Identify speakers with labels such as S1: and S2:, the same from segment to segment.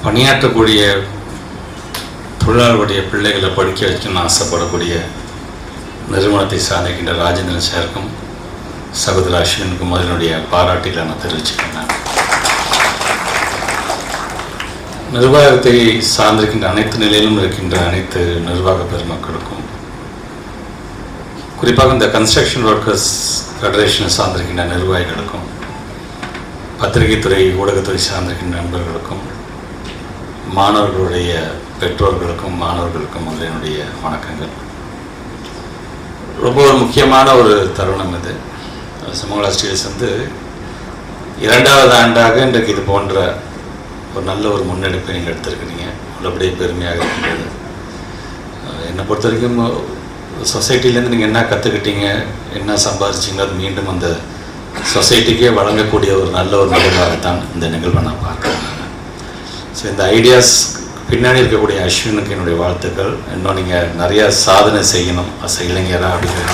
S1: பணியாற்றக்கூடிய தொழிலாளர்களுடைய பிள்ளைகளை படிக்க வைக்கணும்னு ஆசைப்படக்கூடிய நிறுவனத்தை சார்ந்திருக்கின்ற ராஜேந்திரன் சாருக்கும் சகோதர அஸ்வினுக்கும் அதனுடைய பாராட்டிகளை நான் தெரிவிச்சுக்கிறேன். நிர்வாகத்தை சார்ந்திருக்கின்ற அனைத்து நிலையிலும் இருக்கின்ற அனைத்து நிர்வாக பெருமக்களுக்கும், குறிப்பாக இந்த கன்ஸ்ட்ரக்ஷன் ஒர்க்கர்ஸ் ஃபெடரேஷனை சார்ந்திருக்கின்ற நிர்வாகிகளுக்கும், பத்திரிகை துறை ஊடகத்துறை சார்ந்திருக்கின்ற நண்பர்களுக்கும், மாணவர்களுடைய பெற்றோர்களுக்கும் மாணவர்களுக்கும் என்னுடைய வணக்கங்கள். ரொம்ப ஒரு முக்கியமான ஒரு தருணம் இது. சுமங்கலா ஸ்டீல்ஸ் இரண்டாவது ஆண்டாக இன்றைக்கு இது போன்ற ஒரு நல்ல ஒரு முன்னெடுப்பை நீங்கள் எடுத்திருக்கிறீங்க. உள்ளபடியே பெருமையாக இருக்கின்றது. என்னை பொறுத்த வரைக்கும் சொசைட்டிலேருந்து நீங்கள் என்ன கற்றுக்கிட்டீங்க, என்ன சம்பாதிச்சிங்க, அது மீண்டும் அந்த சொசைட்டிக்கே வழங்கக்கூடிய ஒரு நல்ல ஒரு நிகழ்வாகத்தான் இந்த நிகழ்வை நான் பார்க்குறேன். ஸோ இந்த ஐடியாஸ் பின்னாடி இருக்கக்கூடிய அஸ்வினுக்கு என்னுடைய வாழ்த்துக்கள். இன்னும் நீங்கள் நிறையா சாதனை செய்யணும் அஸ் இளைஞராக அப்படிங்கிற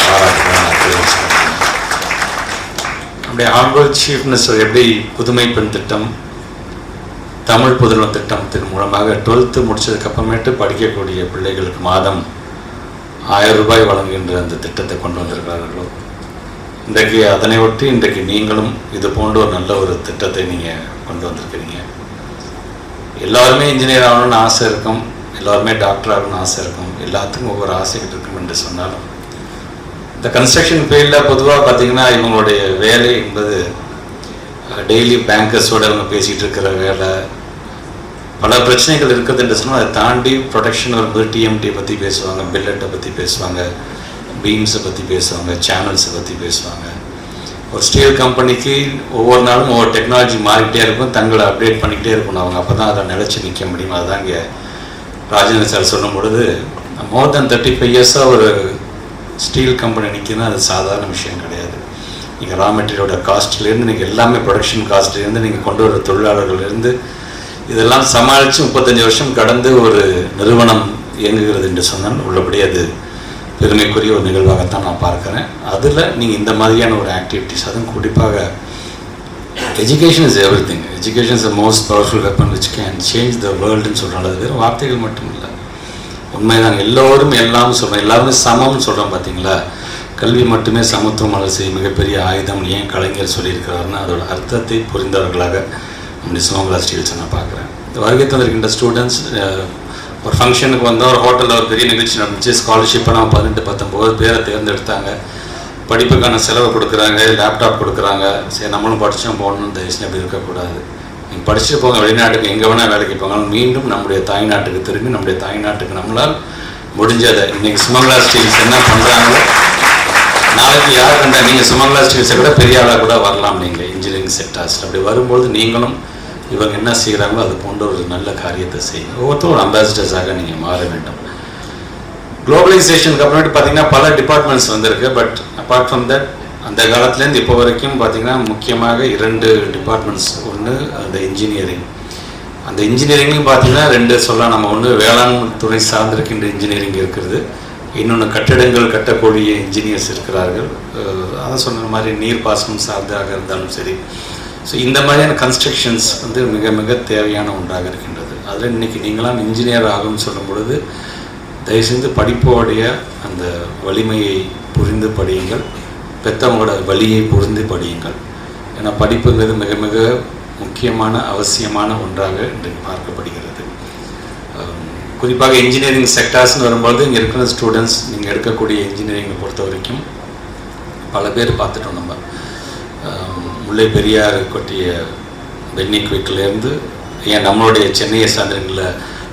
S1: பாராட்டுகள் நான் தெரிவிச்சுக்கிறேன். நம்முடைய ஆன்வல் சீஃப் மினிஸ்டர் எப்படி புதுமை பெண் திட்டம், தமிழ் புதல்வன் திட்டத்தின் மூலமாக 12th முடிச்சதுக்கப்புறமேட்டு படிக்கக்கூடிய பிள்ளைகளுக்கு மாதம் 1000 ரூபாய் வழங்குகின்ற அந்த திட்டத்தை கொண்டு வந்திருக்கிறார்களோ, இன்றைக்கு அதனை ஒட்டி இன்றைக்கு நீங்களும் இது போன்ற ஒரு நல்ல ஒரு திட்டத்தை நீங்கள் கொண்டு வந்திருக்கிறீங்க. எல்லாருமே இன்ஜினியர் ஆகணும்னு ஆசை இருக்கும், எல்லாருமே டாக்டர் ஆகணும்னு ஆசை இருக்கும், எல்லாத்துக்கும் ஒவ்வொரு ஆசைகள் இருக்கும் என்று சொன்னாலும் இந்த கன்ஸ்ட்ரக்ஷன் ஃபீல்டில் பொதுவாக பார்த்திங்கன்னா இவங்களுடைய வேலை என்பது டெய்லி பேங்கர்ஸோடு அவங்க பேசிகிட்டு இருக்கிற வேலை, பல பிரச்சனைகள் இருக்குது என்று சொன்னால் அதை தாண்டி ப்ரொடக்ஷன் வரும்போது டிஎம்டி பற்றி பேசுவாங்க, பில்லட்டை பற்றி பேசுவாங்க, பீம்ஸை பற்றி பேசுவாங்க, சேனல்ஸை பற்றி பேசுவாங்க. ஒரு ஸ்டீல் கம்பெனிக்கு ஒவ்வொரு நாளும் ஒவ்வொரு டெக்னாலஜி மாறிக்கிட்டே இருக்கும், தங்களை அப்டேட் பண்ணிக்கிட்டே இருக்கணும் அவங்க, அப்போ தான் அதை நிலச்சி நிற்க முடியும். அதுதான் இங்கே ராஜேந்திரன் சார் சொல்லும் பொழுது மோர் தென் 35 இயர்ஸாக ஒரு ஸ்டீல் கம்பெனி நிற்கிதுன்னா அது சாதாரண விஷயம் கிடையாது. நீங்கள் ரா மெட்டீரியலோட காஸ்ட்லேருந்து நீங்கள் எல்லாமே ப்ரொடக்ஷன் காஸ்ட்லேருந்து நீங்கள் கொண்டு வர தொழிலாளர்கள்லேருந்து இதெல்லாம் சமாளித்து 35 வருஷம் கடந்து ஒரு நிறுவனம் இயங்குகிறது என்று சொன்னால் உள்ளபடி அது பெருமைக்குரிய ஒரு நிகழ்வாகத்தான் நான் பார்க்குறேன். அதில் நீங்கள் இந்த மாதிரியான ஒரு ஆக்டிவிட்டிஸ், அதுவும் குறிப்பாக education is everything. Education is the most powerful weapon which can change the வேர்ல்டுன்னு சொல்கிறாங்க. அது வேறு வார்த்தைகள் மட்டும் இல்லை, உண்மைதான். எல்லோரும் எல்லாம் சொல்கிறோம், எல்லாருமே சமம்னு சொல்கிறோம். பார்த்தீங்களா, கல்வி மட்டுமே சமத்துவம் வளர செய்யும் மிகப்பெரிய ஆயுதம் ஏன் கலைஞர் சொல்லியிருக்கிறாருன்னா அதோட அர்த்தத்தை புரிந்தவர்களாக நம்முடைய சுமங்கலா ஸ்டீல்ஸை நான் பார்க்குறேன். வருகை தந்திருக்கின்ற ஸ்டூடெண்ட்ஸ் ஒரு ஃபங்க்ஷனுக்கு வந்தால் ஒரு ஹோட்டலில் ஒரு பெரிய நிகழ்ச்சி நடந்துச்சு, ஸ்காலர்ஷிப்பை நம்ம 18-19 பேரை தேர்ந்தெடுத்தாங்க, படிப்புக்கான செலவு கொடுக்குறாங்க, லேப்டாப் கொடுக்குறாங்க. சரி நம்மளும் படித்தோம் போகணும்னு தயவுசெய்து அப்படி இருக்கக்கூடாது. நீங்கள் படிச்சுட்டு போங்க, வெளிநாட்டுக்கு எங்கே வேணால் வேலைக்கு போங்க, மீண்டும் நம்முடைய தாய்நாட்டுக்கு திரும்பி நம்முடைய தாய்நாட்டுக்கு நம்மளால் முடிஞ்சதை இன்றைக்கி சுமங்கலா ஸ்டீல்ஸ் என்ன பண்ணுறாங்களோ நாளைக்கு யார் கண்டா நீங்கள் சுமங்கலா ஸ்டீல்ஸை கூட பெரிய ஆளாக கூட வரலாம். நீங்கள் இன்ஜினியரிங் செக்டார்ஸில் அப்படி வரும்போது நீங்களும் இவங்க என்ன செய்கிறாங்களோ அது போன்ற ஒரு நல்ல காரியத்தை செய்யுங்க. ஒவ்வொருத்தரும் ஒரு அம்பாசிடர்ஸாக நீங்கள் மாற வேண்டும். குளோபலைசேஷனுக்கு அப்புறமேட்டு பார்த்தீங்கன்னா பல டிபார்ட்மெண்ட்ஸ் வந்திருக்கு. பட் அப்பார்ட் ஃப்ரம் தட் அந்த காலத்துலேருந்து இப்போ வரைக்கும் பார்த்திங்கன்னா முக்கியமாக 2 டிபார்ட்மெண்ட்ஸ். ஒன்று அந்த இன்ஜினியரிங், அந்த இன்ஜினியரிங்லையும் பார்த்திங்கன்னா 2 சொல்லலாம். நம்ம ஒன்று வேளாண் துறை சார்ந்திருக்கின்ற இன்ஜினியரிங் இருக்கிறது, இன்னொன்று கட்டிடங்கள் கட்டக்கூடிய இன்ஜினியர்ஸ் இருக்கிறார்கள். அதை சொன்ன மாதிரி நீர்ப்பாசனம் சார்ந்தாக இருந்தாலும் சரி. ஸோ இந்த மாதிரியான கன்ஸ்ட்ரக்ஷன்ஸ் மிக மிக தேவையான ஒன்றாக இருக்கின்றது. அதில் இன்றைக்கி நீங்களாம் இன்ஜினியர் ஆகும்னு சொல்லும் பொழுது தயவுசெய்து படிப்போடைய அந்த வலிமையை புரிந்து படியுங்கள், பெற்றவங்களோட வலியை புரிந்து படியுங்கள். ஏன்னா படிப்புங்கிறது மிக மிக முக்கியமான அவசியமான ஒன்றாக இன்றைக்கு பார்க்கப்படுகிறது. குறிப்பாக இன்ஜினியரிங் செக்டார்ஸ்னு வரும்போது இங்கே இருக்கிற ஸ்டூடெண்ட்ஸ் நீங்கள் எடுக்கக்கூடிய இன்ஜினியரிங்கை பொறுத்த வரைக்கும் பல பேர் பார்த்துட்டோம். நம்ம முல்லை பெரியார் கொட்டிய பென்னிக்விக்லேருந்து ஏன் நம்மளுடைய சென்னையை சார்ந்திருக்கிற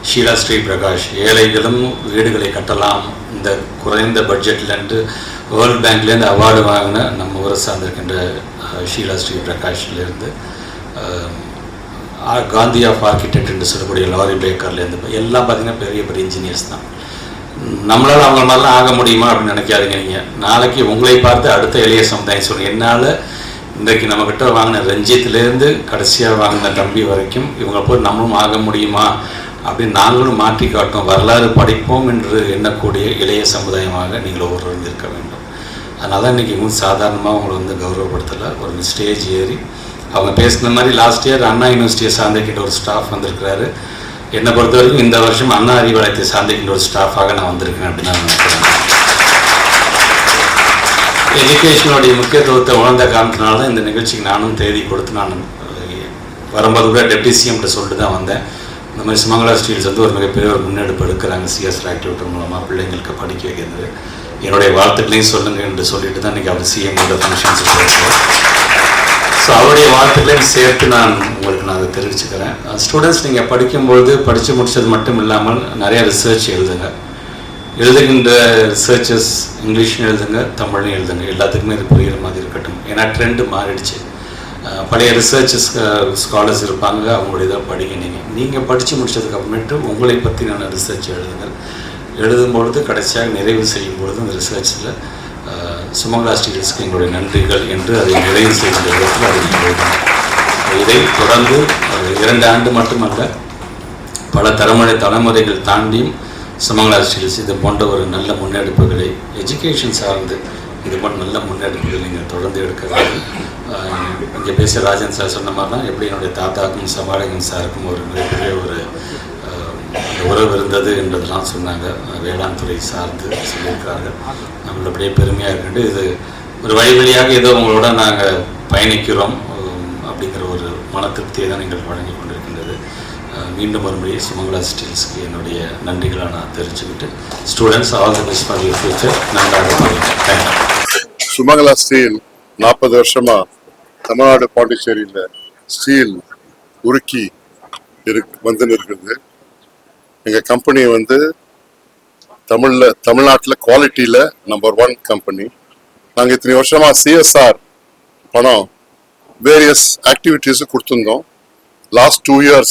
S1: ஷீலா ஸ்ரீ பிரகாஷ், ஏழைகளும் வீடுகளை கட்டலாம் இந்த குறைந்த பட்ஜெட்லேருந்து வேர்ல்டு பேங்க்லேருந்து அவார்டு வாங்கின நம்ம ஊரை சார்ந்திருக்கின்ற ஷீலா ஸ்ரீ பிரகாஷ்லேருந்து காந்தி ஆஃப் ஆர்கிடெக்ட் என்று சொல்லக்கூடிய லாரி பேக்கர்லேருந்து எல்லாம் பார்த்திங்கன்னா பெரிய பெரிய இன்ஜினியர்ஸ் தான். நம்மளால் அவங்க மாதிரிலாம் ஆக முடியுமா அப்படின்னு நினைக்காதீங்க. நீங்கள் நாளைக்கு உங்களை பார்த்து அடுத்த எளிய சமுதாயம் சொல்லுங்கள். என்னால் இன்றைக்கு நம்மக்கிட்ட வாங்கின ரஞ்சித்லேருந்து கடைசியாக வாங்கின தம்பி வரைக்கும் இவங்க போய் நம்மளும் ஆக முடியுமா அப்படின்னு நாங்களும் மாற்றி காட்டும், வரலாறு படிப்போம் என்று எண்ணக்கூடிய இளைய சமுதாயமாக நீங்கள் ஒவ்வொருவரும் இருக்க வேண்டும். அதனால தான் இன்றைக்கி சாதாரணமாக உங்களை கௌரவப்படுத்தலை, ஒரு ஸ்டேஜ் ஏறி அவங்க பேசுன மாதிரி லாஸ்ட் இயர் அண்ணா யூனிவர்சிட்டியை சார்ந்திருக்கின்ற ஒரு ஸ்டாஃப் வந்திருக்கிறாரு. என்னை பொறுத்த வரைக்கும் இந்த வருஷம் அண்ணா அறிவாலயத்தை சார்ந்திருக்கின்ற ஒரு ஸ்டாஃபாக நான் வந்திருக்கேன் அப்படின்னு நான் நினைக்கிறேன். எஜுகேஷனுடைய முக்கியத்துவத்தை உணர்ந்த காரணத்தினால தான் இந்த நிகழ்ச்சிக்கு நானும் தேதி கொடுத்து நான் வரும்போது கூட டெப்டி சிஎம்கிட்ட சொல்லிட்டு தான் வந்தேன். இந்த மாதிரி சுமங்கலா ஸ்டீல்ஸ் வந்து ஒரு மிகப்பெரிய ஒரு முன்னெடுப்பு எடுக்கிறாங்க சிஎஸ்ஆர் ஆக்டிவிட்டி மூலமாக பிள்ளைங்களுக்கு படிக்க வைக்கிறது. என்னுடைய வாழ்த்துக்களையும் சொல்லுங்க என்று சொல்லிட்டு தான் இன்றைக்கி அவர் சிஎம்மோட ஃபங்க்ஷன்ஸ் பேசுகிறேன். ஸோ அவருடைய வாழ்த்துக்களையும் சேர்த்து நான் உங்களுக்கு நான் அதை தெரிவிச்சுக்கிறேன். ஸ்டூடெண்ட்ஸ் நீங்கள் படிக்கும்பொழுது படித்து முடித்தது மட்டும் இல்லாமல் நிறையா ரிசர்ச் எழுதுகின்ற ரிசர்ச்சஸ் இங்கிலீஷ்லையும் எழுதுங்க, தமிழ்லையும் எழுதுங்க. எல்லாத்துக்குமே இது புரிகிற மாதிரி இருக்கட்டும். ஏன்னா ட்ரெண்டு மாறிடுச்சு. பழைய ரிசர்ச்சஸ் ஸ்காலர்ஸ் இருப்பாங்க, அவங்களுடைய தான் படிங்க. நீங்கள் படித்து முடித்ததுக்கு அப்புறமேட்டு உங்களை பற்றின ரிசர்ச் எழுதும்பொழுது கடைசியாக நிறைவு செய்யும் பொழுது அந்த ரிசர்ச்சில் சுமங்கலா ஸ்டீல்ஸ்க்கு எங்களுடைய நன்றிகள் என்று அதை நிறைவு செய்கின்ற விதத்தில் அதை எழுதணும். இதை தொடர்ந்து 2 ஆண்டு மட்டுமல்ல, பல தலைமுறைகள் தாண்டியும் சுமங்கலா ஸ்டீல்ஸ் இது போன்ற ஒரு நல்ல முன்னெடுப்புகளை எஜுகேஷன் சார்ந்து இது போன்ற நல்ல முன்னெடுப்புகள் நீங்கள் தொடர்ந்து எடுக்க வேண்டும். இங்கே பேச ராஜன் சார் சொன்ன மாதிரி தான் எப்படி என்னுடைய தாத்தாக்கும் சமாளிகன் சாருக்கும் ஒரு மிகப்பெரிய ஒரு உறவு இருந்தது என்றதெல்லாம் சொன்னாங்க. வேளாண் துறை சார்ந்து சொல்லியிருக்கிறார்கள். நம்மள அப்படியே பெருமையாக இருக்கிட்டு இது ஒரு வழியாக ஏதோ உங்களோட நாங்கள் பயணிக்கிறோம் அப்படிங்கிற ஒரு மன திருப்தியை தான் நீங்கள் வழங்கி கொண்டிருக்கின்றது. மீண்டும் மறுபடி சுமங்கலா ஸ்டீல்ஸ்க்கு என்னுடைய நன்றிகளை நான் தெரிஞ்சுக்கிட்டு students all the best for your future. நன்றாக தேங்க்யூ.
S2: சுமங்கலா ஸ்டீல் 40 வருஷமா தமிழ்நாடு பாண்டிச்சேரியில் ஸ்டீல் உருக்கி வந்துன்னு இருக்குது. எங்கள் கம்பெனி வந்து தமிழ்நாட்டில் குவாலிட்டியில் நம்பர் 1 கம்பெனி. நாங்கள் இத்தனை வருஷமாக சிஎஸ்ஆர் பணம் வேரியஸ் ஆக்டிவிட்டீஸு கொடுத்துருந்தோம். Last 2 years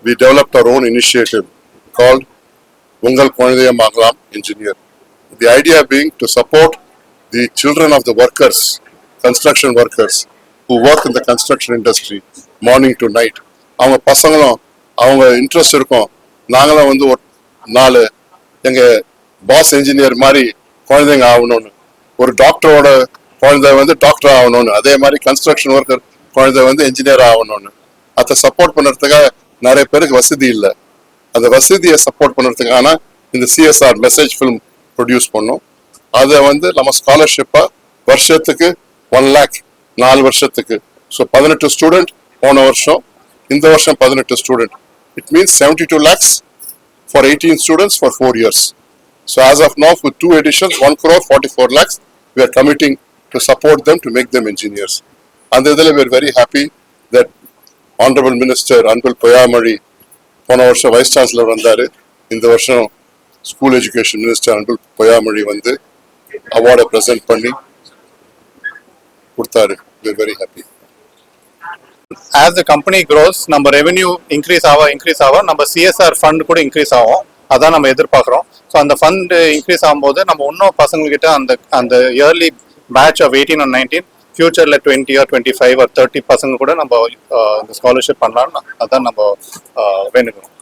S2: we developed our own initiative called உங்கள் குழந்தையமாகலாம் engineer. The idea being to support the children of the workers, construction workers who work in the construction industry morning to night. அவங்க பசங்களும் அவங்க interest இருக்கும். நாங்களும் வந்து ஒரு 4 எங்கள் pass engineer மாதிரி குழந்தைங்க ஆகணும்னு, ஒரு டாக்டரோட குழந்தை வந்து டாக்டர் ஆகணும்னு, அதே மாதிரி கன்ஸ்ட்ரக்ஷன் ஒர்க்கர் குழந்தை வந்து என்ஜினியர் ஆகணும்னு. அதை சப்போர்ட் பண்ணுறதுக்காக நிறைய பேருக்கு வசதி இல்லை. அந்த வசதியை சப்போர்ட் பண்ணுறதுக்கான இந்த சிஎஸ்ஆர் மெசேஜ் ஃபிலிம் ப்ரொடியூஸ் பண்ணோம். அதை வந்து நம்ம ஸ்காலர்ஷிப்பாக வருஷத்துக்கு 1 lakh 4 வருஷத்துக்கு. ஸோ 18 ஸ்டூடெண்ட் போன வருஷம், இந்த வருஷம் 18 student. It means 72 lakhs for 18 students for 4 years. So as of now, with 2 editions, 1 crore 44 lakhs, we are committing to support them to make them engineers. And we are very happy that Honorable Minister Anbul Poyamari, போன வருஷம் Vice Chancellor வந்தாரு. இந்த வருஷம் School Education Minister Anbul Poyamari வந்து அவார்டை present பண்ணி கொடுத்தாரு. We are very happy.
S3: As the company grows, நம்ம revenue increase ஆக நம்ம CSR fund கூட increase ஆகும். அதான் நம்ம எதிர்பார்க்குறோம். ஸோ அந்த ஃபண்ட் இன்க்ரீஸ் ஆகும்போது நம்ம இன்னும் பசங்கள்கிட்ட அந்த இயர்லி பேட்ச் ஆஃப் 18 and 19 ஃபியூச்சரில் 20 or 25 or 30 பசங்க கூட நம்ம இந்த ஸ்காலர்ஷிப் பண்ணலாம்னு அதான் நம்ம வேணுக்கிறோம்.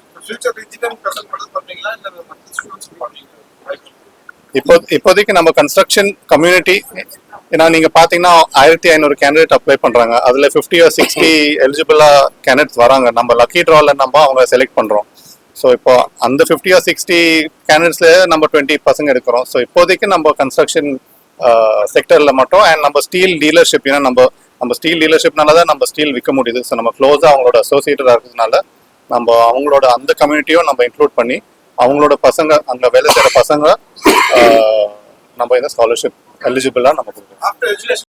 S3: இப்போதைக்கு நம்ம கன்ஸ்ட்ரக்ஷன் கம்யூனிட்டி, ஏன்னா நீங்கள் பார்த்தீங்கன்னா 1500 கேண்டிடேட் அப்ளை பண்ணுறாங்க. அதில் 50 or 60 எலிஜிபிளாக கேண்டிடேட்ஸ் வராங்க. நம்ம லக்கி ட்ராவில் நம்ம அவங்க செலக்ட் பண்ணுறோம். ஸோ இப்போ அந்த 50 or 60 கேண்டிடேட்ஸ்ல நம்ம 20 பசங்க எடுக்கிறோம். ஸோ இப்போதைக்கு நம்ம கன்ஸ்ட்ரக்ஷன் செக்டரில் மட்டும் அண்ட் நம்ம ஸ்டீல் டீலர்ஷிப், ஏன்னா நம்ம ஸ்டீல் டீலர்ஷிப்னால தான் நம்ம ஸ்டீல் விற்க முடியுது. ஸோ நம்ம க்ளோஸாக அவங்களோட அசோசியேட்டடாக இருக்கிறதுனால நம்ம அவங்களோட அந்த கம்யூனிட்டியும் நம்ம இன்க்ளூட் பண்ணி அவங்களோட பசங்க அங்கே வேலை செய்கிற பசங்க நம்ம இந்த ஸ்காலர்ஷிப் எலிஜிபிளாக நம்ம கொடுக்குறோம்.